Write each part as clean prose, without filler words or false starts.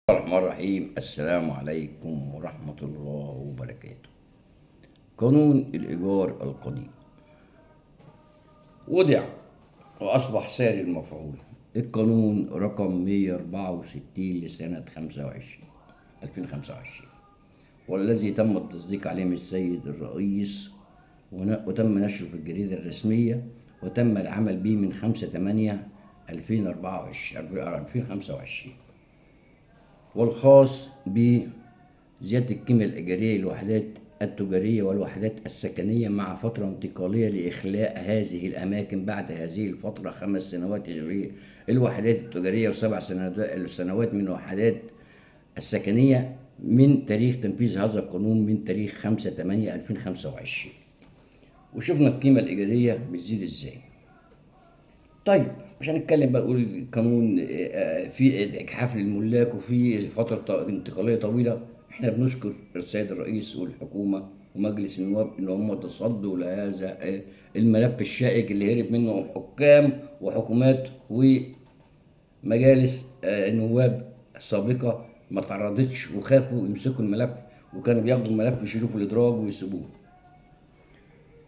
الرحمن الرحيم. السلام عليكم ورحمة الله وبركاته. قانون الإيجار القديم وضع وأصبح ساري المفعول. القانون رقم 164 لسنة 2025، والذي تم التصديق عليه من السيد الرئيس وتم نشره في الجريدة الرسمية، وتم العمل به من 5/8/2025، والخاص بزيادة القيمة الإيجارية للوحدات التجارية والوحدات السكنية مع فترة انتقالية لإخلاء هذه الأماكن بعد هذه الفترة 5 سنوات للوحدات التجارية و7 سنوات من الوحدات السكنية من تاريخ تنفيذ هذا القانون من تاريخ 5/8/2025. وشفنا القيمة الإيجارية بتزيد إزاي. طيب مش هنتكلم بقى نقول القانون في إجحاف للملاك وفي فترة انتقالية طويلة. احنا بنشكر السيد الرئيس والحكومة ومجلس النواب ان هم تصدوا لهذا الملف الشائك اللي هرب منه حكام وحكومات ومجالس نواب سابقة ما تعرضتش وخافوا يمسكوا الملف، وكانوا بياخدوا الملف يشيلوه في الإدراج ويسيبوه.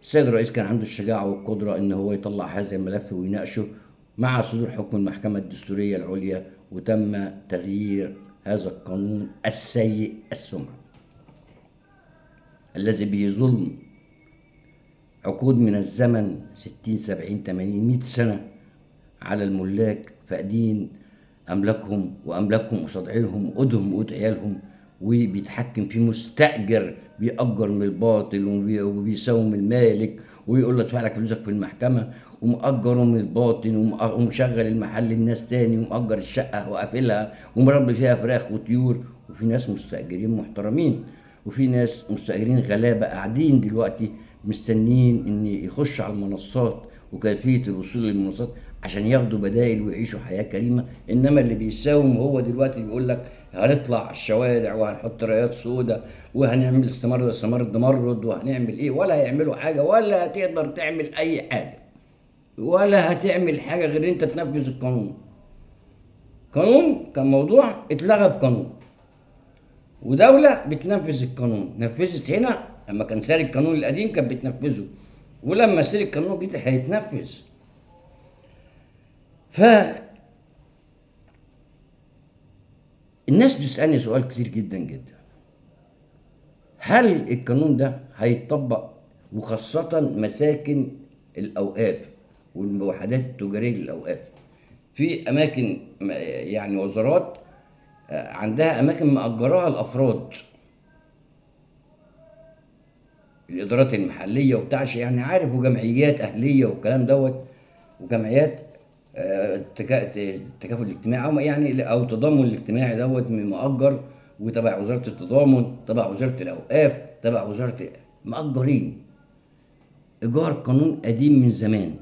السيد الرئيس كان عنده الشجاعة والقدرة إن هو يطلع هذا الملف ويناقشه مع صدور حكم المحكمة الدستورية العليا، وتم تغيير هذا القانون السيء السمعة الذي به ظلم عقود من الزمن 60 70 80 100 سنة على الملاك، فاقدين أملاكهم وأملاكهم قصاد عينهم وقودهم وقود عيالهم، وبيتحكم في مستأجر بيأجر من الباطل وبيساوم المالك ويقول له ادفع لك فلوسك في المحكمة، ومأجره من الباطن ومشغل المحل للناس تاني ومأجر الشقة وقافلها ومربي فيها فراخ وطيور. وفي ناس مستأجرين محترمين وفي ناس مستأجرين غلابة قاعدين دلوقتي مستنيين ان يخشوا على المنصات وكيفية الوصول للمنصات عشان ياخدوا بدائل ويعيشوا حياة كريمة. انما اللي بيساوم هو دلوقتي بيقول لك هنطلع على الشوارع وهنحط رايات سوداء وهنعمل استمر التمرد وهنعمل ايه، ولا هيعملوا حاجة ولا هتقدر تعمل اي حاجة ولا هتعمل حاجة غير انت تنفذ القانون. قانون كان موضوع اتلغى بقانون، ودولة بتنفذ القانون. نفذت هنا لما كان ساري القانون القديم كانت بتنفذه، ولما ساري القانون الجديد هيتنفذ. الناس بتسألني سؤال كتير جدا جدا: هل القانون ده هيتطبق؟ وخاصة مساكن الأوقاف والوحدات التجارية للأوقاف. في أماكن يعني وزارات عندها أماكن مأجراها الأفراد، الإدارات المحلية وبتاعش يعني عارف، وجمعيات أهلية والكلام دوت، وجمعيات التكافل الاجتماعي أو يعني أو التضامن الاجتماعي دوت مأجر، وتبع وزارة التضامن، تبع وزارة الأوقاف، تبع وزارة مأجرين إيجار قانون قديم من زمان.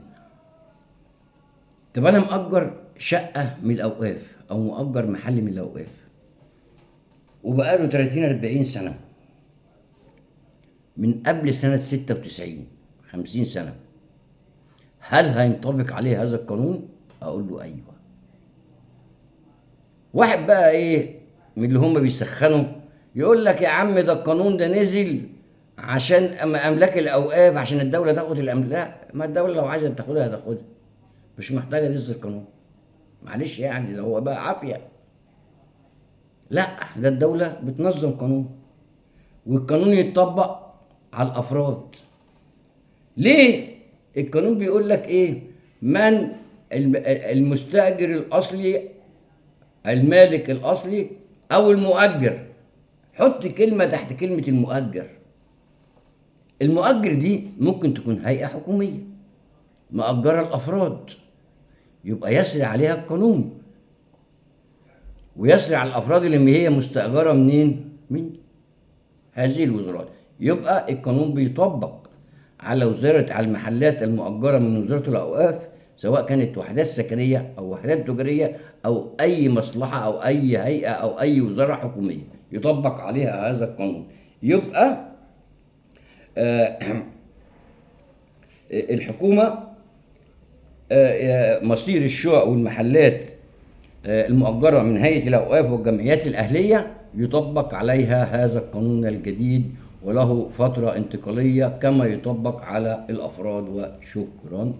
طب أنا مأجر شقة من الأوقاف أو مأجر محل من الأوقاف وبقاله 30 40 سنة، من قبل سنة 96 50 سنة، هل هينطبق عليه هذا القانون؟ أقول له أيوه. واحد بقى إيه من اللي هم بيسخنوا يقول لك يا عم ده القانون ده نزل عشان أملاك الأوقاف، عشان الدولة تاخد الأملاك. ما الدولة لو عايزة تاخدها هتاخدها، مش محتاجة تنزل القانون. معلش يعني لو هو بقى عافية، لا، ده الدولة بتنظم قانون والقانون يتطبق على الأفراد. ليه؟ القانون بيقول لك إيه؟ من المستأجر الأصلي، المالك الأصلي أو المؤجر. حط كلمة تحت كلمة المؤجر. المؤجر دي ممكن تكون هيئة حكومية مأجرة الأفراد، يبقى يسري عليها القانون ويسري على الأفراد اللي هي مستأجرة منين؟ من هذه الوزارات. يبقى القانون بيطبق على على المحلات المؤجرة من وزارة الأوقاف، سواء كانت وحدات سكنية أو وحدات تجارية أو أي مصلحة أو أي هيئة أو أي وزارة حكومية يطبق عليها هذا القانون. يبقى الحكومة مصير الشقق والمحلات المؤجرة من هيئة الأوقاف والجمعيات الأهلية يطبق عليها هذا القانون الجديد، وله فترة انتقالية كما يطبق على الأفراد. وشكرا.